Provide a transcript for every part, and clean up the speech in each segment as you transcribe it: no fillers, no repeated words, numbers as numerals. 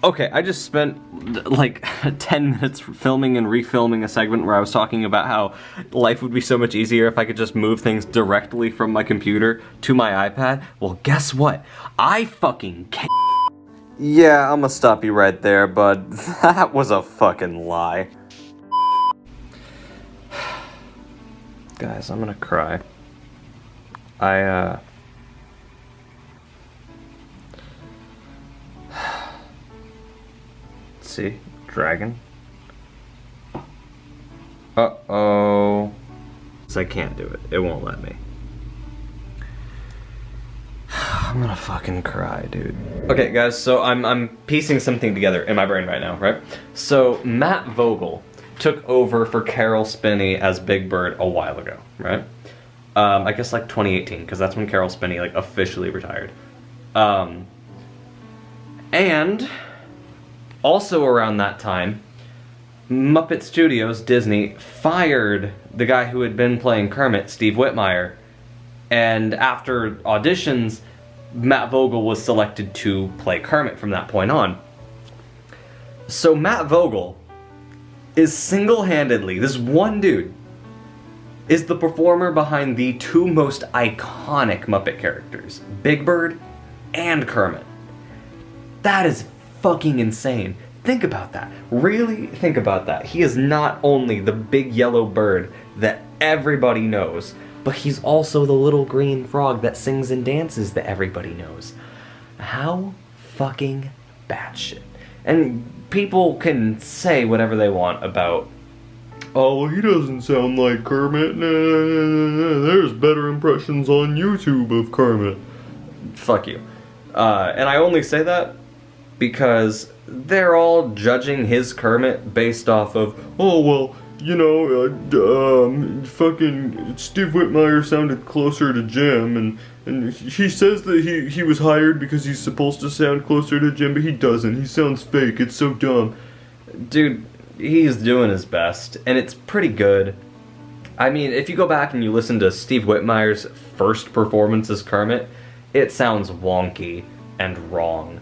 Okay, I just spent like 10 minutes filming and refilming a segment where I was talking about how life would be so much easier if I could just move things directly from my computer to my iPad. Well, guess what? I fucking can't. Yeah, I'm gonna stop you right there, but that was a fucking lie. Guys, I'm gonna cry. See? Dragon. Uh-oh. I can't do it. It won't let me. I'm gonna fucking cry, dude. Okay, guys, so I'm piecing something together in my brain right now, right? So, Matt Vogel took over for Carol Spinney as Big Bird a while ago, right? I guess like 2018, because that's when Carol Spinney like officially retired. And also around that time, Muppet Studios, Disney, fired the guy who had been playing Kermit, Steve Whitmire, and after auditions, Matt Vogel was selected to play Kermit from that point on. So Matt Vogel is single-handedly, this one dude, is the performer behind the two most iconic Muppet characters, Big Bird and Kermit. That is fucking insane. Think about that. Really think about that. He is not only the big yellow bird that everybody knows, but he's also the little green frog that sings and dances that everybody knows. How fucking batshit. And people can say whatever they want about, oh, he doesn't sound like Kermit. Nah, there's better impressions on YouTube of Kermit. Fuck you. And I only say that because they're all judging his Kermit based off of, oh, well, you know, fucking Steve Whitmire sounded closer to Jim, and he says that he was hired because he's supposed to sound closer to Jim, but he doesn't. He sounds fake. It's so dumb. Dude, he's doing his best, and it's pretty good. I mean, if you go back and you listen to Steve Whitmire's first performance as Kermit, it sounds wonky and wrong.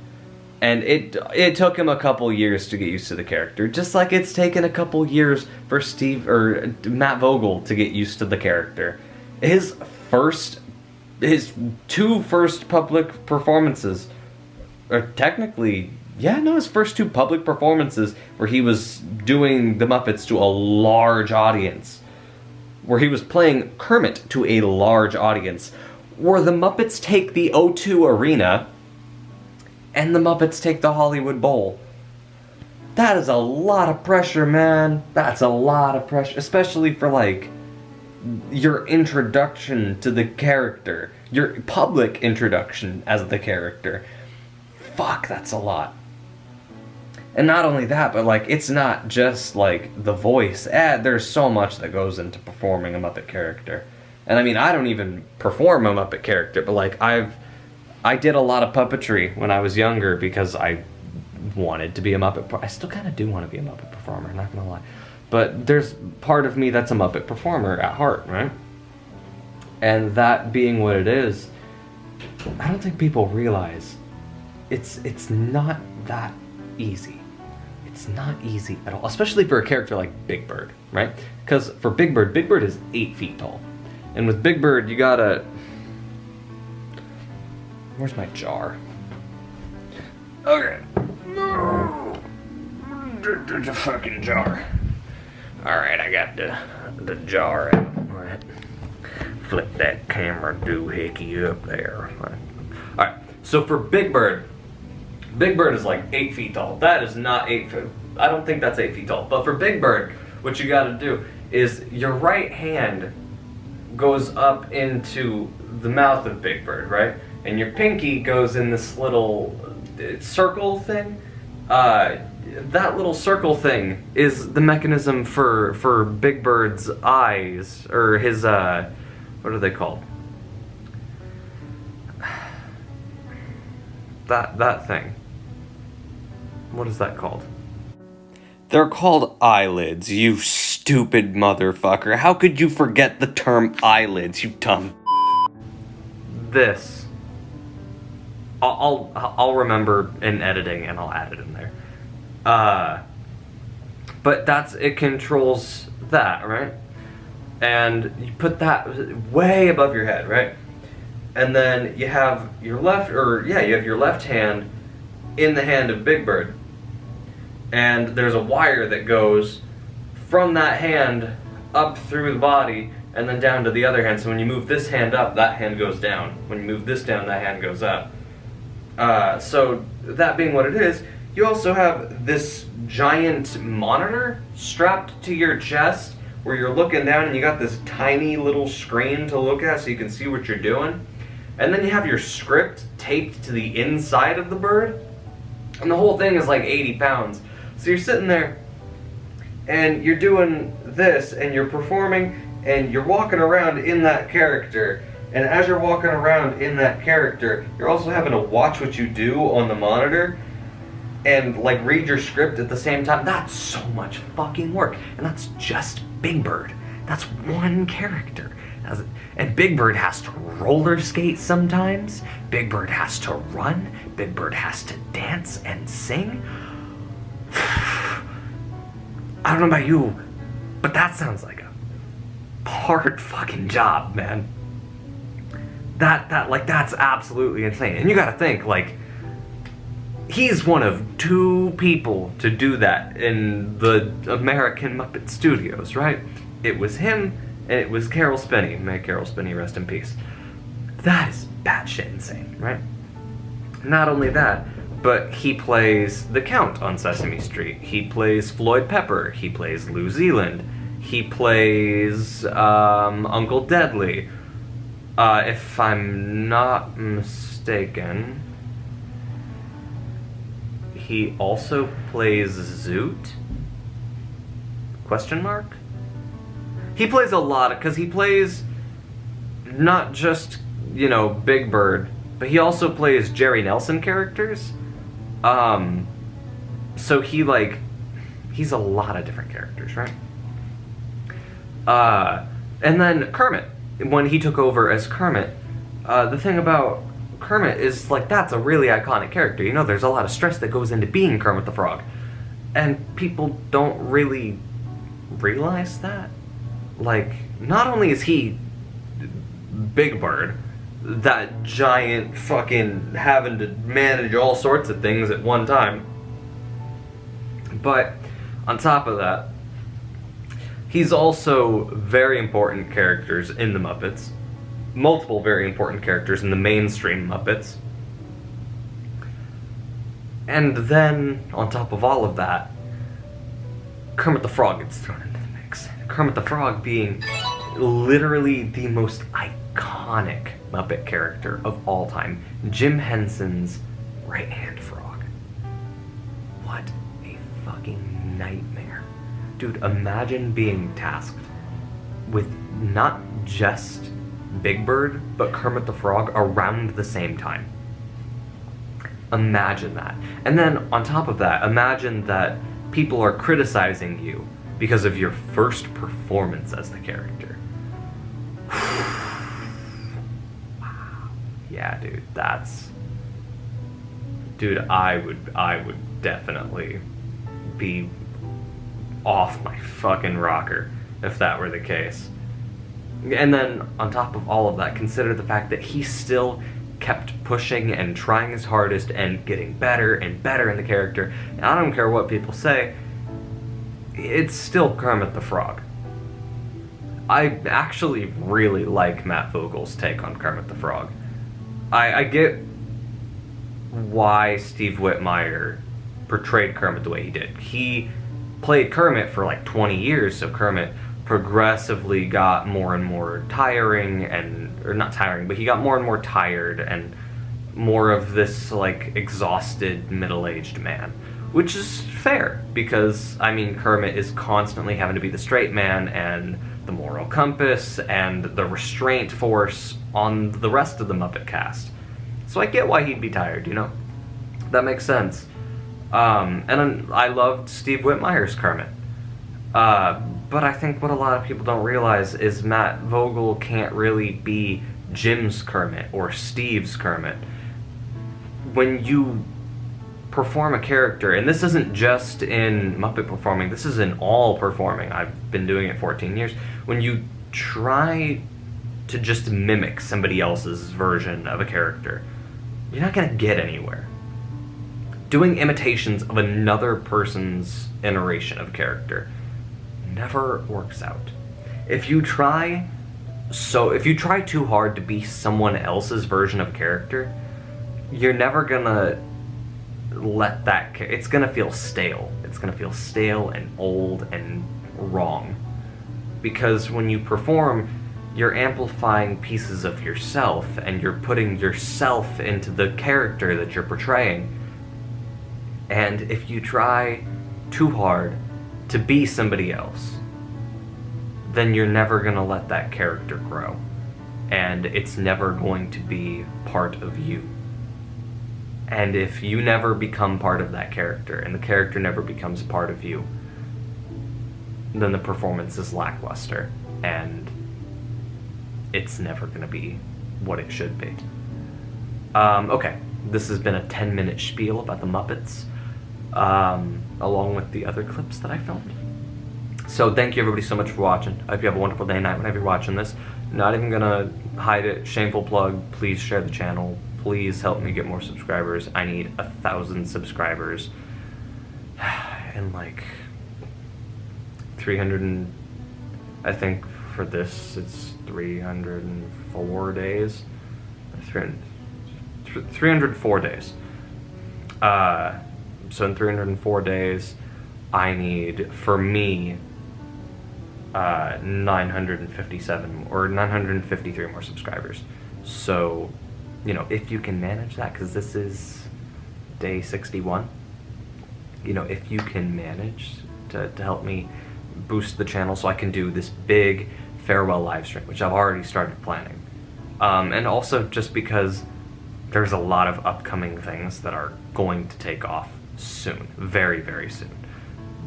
And it took him a couple years to get used to the character, just like it's taken a couple years for Matt Vogel to get used to the character. His two first public performances, or technically, yeah, no, his first two public performances where he was doing the Muppets to a large audience, where he was playing Kermit to a large audience, where the Muppets take the O2 Arena and the Muppets take the Hollywood Bowl. That is a lot of pressure, man. That's a lot of pressure, especially for, like, your introduction to the character. Your public introduction as the character. Fuck, that's a lot. And not only that, but, like, it's not just, like, the voice. There's so much that goes into performing a Muppet character. And, I mean, I don't even perform a Muppet character, but, like, I did a lot of puppetry when I was younger because I wanted to be a Muppet. I still kind of do want to be a Muppet performer, not gonna lie. But there's part of me that's a Muppet performer at heart, right? And that being what it is, I don't think people realize it's not that easy. It's not easy at all, especially for a character like Big Bird, right? Because for Big Bird is 8 feet tall. And with Big Bird, you gotta... Where's my jar? Okay. The fucking jar. Alright, I got the jar out. Alright. Flip that camera doohickey up there. Alright, so for Big Bird is like 8 feet tall. That is not 8 feet. I don't think that's 8 feet tall. But for Big Bird, what you gotta do is your right hand goes up into the mouth of Big Bird, right? And your pinky goes in this little circle thing. That little circle thing is the mechanism for Big Bird's eyes, or his, what are they called? That thing. What is that called? They're called eyelids, you stupid motherfucker. How could you forget the term eyelids, you dumb... This I'll remember in editing and I'll add it in there. But it controls that, right? And you put that way above your head, right? And then you have your left hand in the hand of Big Bird. And there's a wire that goes from that hand up through the body and then down to the other hand. So when you move this hand up, that hand goes down. When you move this down, that hand goes up. So that being what it is, you also have this giant monitor strapped to your chest where you're looking down and you got this tiny little screen to look at so you can see what you're doing. And then you have your script taped to the inside of the bird. And the whole thing is like 80 pounds. So you're sitting there and you're doing this and you're performing and you're walking around in that character. And as you're walking around in that character, you're also having to watch what you do on the monitor and like read your script at the same time. That's so much fucking work. And that's just Big Bird. That's one character. And Big Bird has to roller skate sometimes. Big Bird has to run. Big Bird has to dance and sing. I don't know about you, but that sounds like a hard fucking job, man. That's absolutely insane. And you gotta think, like, he's one of 2 people to do that in the American Muppet Studios, right? It was him, and it was Carol Spinney. May Carol Spinney rest in peace. That is batshit insane, right? Not only that, but he plays the Count on Sesame Street. He plays Floyd Pepper. He plays New Zealand. He plays Uncle Deadly. If I'm not mistaken, he also plays Zoot? Question mark? He plays a lot, because he plays not just, Big Bird, but he also plays Jerry Nelson characters. So he's a lot of different characters, right? And then Kermit, when he took over as Kermit, the thing about Kermit is, that's a really iconic character. There's a lot of stress that goes into being Kermit the Frog. And people don't really realize that. Not only is he Big Bird, that giant fucking having to manage all sorts of things at one time, but on top of that, he's also very important characters in the Muppets. Multiple very important characters in the mainstream Muppets. And then, on top of all of that, Kermit the Frog gets thrown into the mix. Kermit the Frog being literally the most iconic Muppet character of all time. Jim Henson's right-hand frog. What a fucking nightmare. Dude, imagine being tasked with not just Big Bird, but Kermit the Frog around the same time. Imagine that. And then, on top of that, imagine that people are criticizing you because of your first performance as the character. Wow. Yeah, dude, Dude, I would definitely be off my fucking rocker if that were the case. And then, on top of all of that, consider the fact that he still kept pushing and trying his hardest and getting better and better in the character. And I don't care what people say, it's still Kermit the Frog. I actually really like Matt Vogel's take on Kermit the Frog. I get why Steve Whitmire portrayed Kermit the way he did. He played Kermit for 20 years, so Kermit progressively got more and more tiring, or not tiring, but he got more and more tired and more of this exhausted middle-aged man, which is fair because Kermit is constantly having to be the straight man and the moral compass and the restraint force on the rest of the Muppet cast. So I get why he'd be tired, that makes sense. And I loved Steve Whitmire's Kermit. But I think what a lot of people don't realize is Matt Vogel can't really be Jim's Kermit or Steve's Kermit. when you perform a character, and this isn't just in Muppet performing, this is in all performing. I've been doing it 14 years. When you try to just mimic somebody else's version of a character, you're not gonna get anywhere. Doing imitations of another person's iteration of character never works out. If you try too hard to be someone else's version of a character, you're never gonna let that, it's gonna feel stale. It's gonna feel stale and old and wrong. Because when you perform, you're amplifying pieces of yourself, and you're putting yourself into the character that you're portraying. And if you try too hard to be somebody else, then you're never gonna let that character grow. And it's never going to be part of you. And if you never become part of that character, and the character never becomes part of you, then the performance is lackluster, and it's never gonna be what it should be. Okay, this has been a 10-minute spiel about the Muppets, along with the other clips that I filmed. So thank you everybody so much for watching. I hope you have a wonderful day and night whenever you're watching this. Not even gonna hide it, shameful plug, please share the channel. Please help me get more subscribers. I need 1,000 subscribers in like 300 and, I think for this it's 304 days. 304 days. So in 304 days, I need, for me, 957 or 953 more subscribers. So, you know, if you can manage that, because this is day 61, you know, if you can manage to help me boost the channel so I can do this big farewell live stream, which I've already started planning. And also just because there's a lot of upcoming things that are going to take off soon, very, very soon.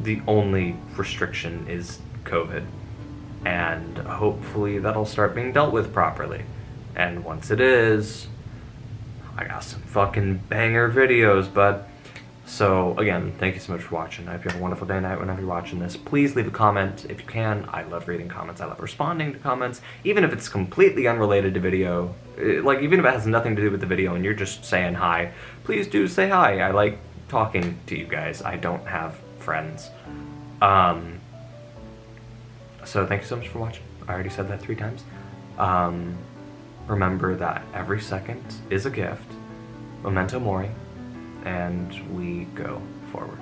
The only restriction is COVID, and hopefully that'll start being dealt with properly. And once it is, I got some fucking banger videos, bud. So again, thank you so much for watching. I hope you have a wonderful day and night whenever you're watching this. Please leave a comment if you can. I love reading comments. I love responding to comments, even if it's completely unrelated to video. Like, even if it has nothing to do with the video and you're just saying hi, please do say hi. I like talking to you guys. I don't have friends. So thank you so much for watching. I already said that 3 times. Remember that every second is a gift. Memento mori. And we go forward.